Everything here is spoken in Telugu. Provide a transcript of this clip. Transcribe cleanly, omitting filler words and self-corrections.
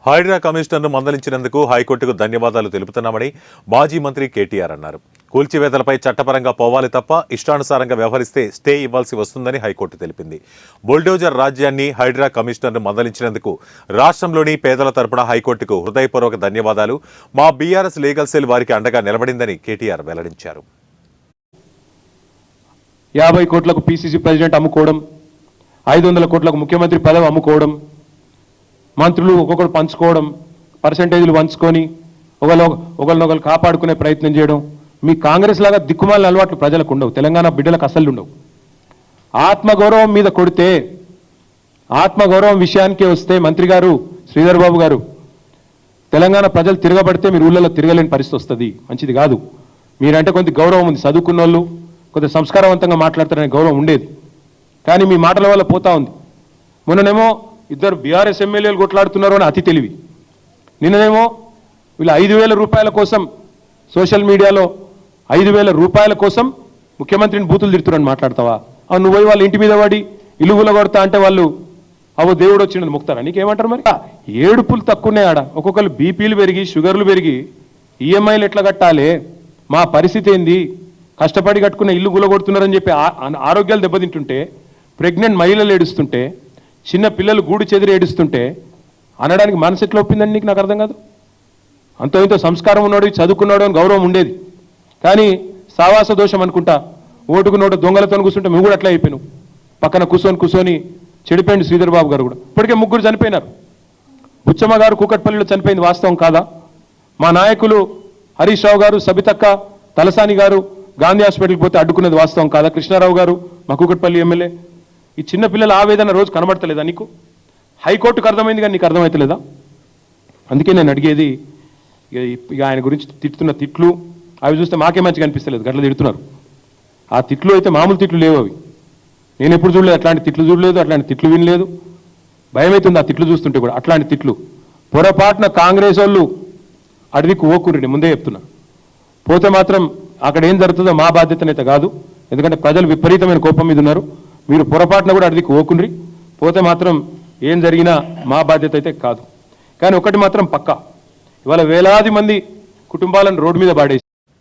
హైడ్రా కమిషనర్ను మందలించినందుకు హైకోర్టుకు ధన్యవాదాలు తెలుపుతున్నామని మాజీ మంత్రి కేటీఆర్ అన్నారు. కూల్చివేతలపై చట్టపరంగా పోవాలి తప్ప ఇష్టానుసారంగా వ్యవహరిస్తే స్టే ఇవ్వాల్సి వస్తుందని హైకోర్టు తెలిపింది. బుల్డోజర్ రాజ్యాన్ని హైడ్రా కమిషనర్ను మందలించినందుకు రాష్ట్రంలోని పేదల తరపున హైకోర్టుకు హృదయపూర్వక ధన్యవాదాలు. మా బీఆర్ఎస్ లీగల్ సెల్ వారికి అండగా నిలబడిందని కేటీఆర్ వెల్లడించారు. 50 కోట్లకు పీసీసీ ప్రెసిడెంట్ అమ్ముకోవడం, 500 కోట్లకు ముఖ్యమంత్రి పదవి అమ్ముకోవడం, మంత్రులు ఒక్కొక్కరు పంచుకోవడం, పర్సెంటేజీలు పంచుకొని ఒకరినొకరు కాపాడుకునే ప్రయత్నం చేయడం, మీ కాంగ్రెస్ లాగా దిక్కుమాలిన అలవాట్లు ప్రజలకు ఉండవు, తెలంగాణ బిడ్డలకు అసలు ఉండవు. ఆత్మగౌరవం మీద కొడితే, ఆత్మగౌరవం విషయానికే వస్తే మంత్రి గారు శ్రీధర్ బాబు గారు, తెలంగాణ ప్రజలు తిరగబడితే మీరు ఊళ్ళలో తిరగలేని పరిస్థితి వస్తుంది, మంచిది కాదు. మీరంటే కొంత గౌరవం ఉంది, చదువుకున్న వాళ్ళు కొంత సంస్కారవంతంగా మాట్లాడతారనే గౌరవం ఉండేది, కానీ మీ మాటల వల్ల పోతా ఉంది. మొన్ననేమో ఇద్దరు బీఆర్ఎస్ ఎమ్మెల్యేలు కొట్లాడుతున్నారు అని అతి తెలివి, నిన్ననేమో వీళ్ళు 5,000 రూపాయల కోసం సోషల్ మీడియాలో 5,000 రూపాయల కోసం ముఖ్యమంత్రిని బూతులు తిడుతున్నారని మాట్లాడతావా? నువ్వు పోయి వాళ్ళ ఇంటి మీద పడి ఇల్లు కొడతా అంటే వాళ్ళు అవో దేవుడు వచ్చిండని ముక్తారా? నీకేమంటారు? మరి ఏడుపులు తక్కువనే ఆడ, ఒక్కొక్కరు బీపీలు పెరిగి షుగర్లు పెరిగి ఈఎంఐలు ఎట్లా కట్టాలి, మా పరిస్థితి ఏంది, కష్టపడి కట్టుకున్న ఇల్లు గులగొడుతున్నారని చెప్పి ఆరోగ్యాలు దెబ్బతింటుంటే, ప్రెగ్నెంట్ మహిళలు ఏడుస్తుంటే, చిన్న పిల్లలు గూడు చెదిరి ఏడుస్తుంటే అనడానికి మనసు ఎట్లా ఒప్పిందని నీకు నాకు అర్థం కాదు. అంతో ఇంతో సంస్కారం ఉన్నాడు, చదువుకున్నాడు అని గౌరవం ఉండేది, కానీ సావాస దోషం అనుకుంటా ఓటుకు నోటు దొంగలతో కూర్చుంటే మేము కూడా అట్లా అయిపోయినావు. పక్కన కూర్చొని చెడిపోయింది శ్రీధర్ బాబు గారు కూడా. ఇప్పటికే 3 చనిపోయినారు. బుచ్చమ్మ గారు కూకట్పల్లిలో చనిపోయింది, వాస్తవం కాదా? మా నాయకులు హరీష్ రావు గారు, సబితక్క, తలసాని గారు గాంధీ హాస్పిటల్కి పోతే అడ్డుకున్నది వాస్తవం కాదా? కృష్ణారావు గారు మా కూకట్పల్లి ఎమ్మెల్యే. ఈ చిన్నపిల్లల ఆవేదన రోజు కనబడతలేదా నీకు? హైకోర్టుకు అర్థమైంది కానీ నీకు అర్థమవుతలేదా? అందుకే నేను అడిగేది, ఇక ఆయన గురించి తిట్టుతున్న తిట్లు అవి చూస్తే మాకే మంచిగా అనిపిస్తలేదు, గట్ల తిడుతున్నారు. ఆ తిట్లు అయితే మామూలు తిట్లు లేవు, అవి నేను ఎప్పుడు చూడలేదు, అట్లాంటి తిట్లు చూడలేదు, అట్లాంటి తిట్లు వినలేదు. భయం అవుతుంది ఆ తిట్లు చూస్తుంటే కూడా. అట్లాంటి తిట్లు పొరపాటున కాంగ్రెస్ వాళ్ళు అడివికి ఓకురండి, ముందే చెప్తున్నా. పోతే మాత్రం అక్కడ ఏం జరుగుతుందో మా బాధ్యతనైతే కాదు, ఎందుకంటే ప్రజలు విపరీతమైన కోపం మీద ఉన్నారు. మీరు పొరపాటున కూడా అడివికి ఓకుండ్రి, పోతే మాత్రం ఏం జరిగినా మా బాధ్యత అయితే కాదు. కానీ ఒకటి మాత్రం పక్కా, ఇవాళ వేలాది మంది కుటుంబాలను రోడ్డు మీద పాడేసి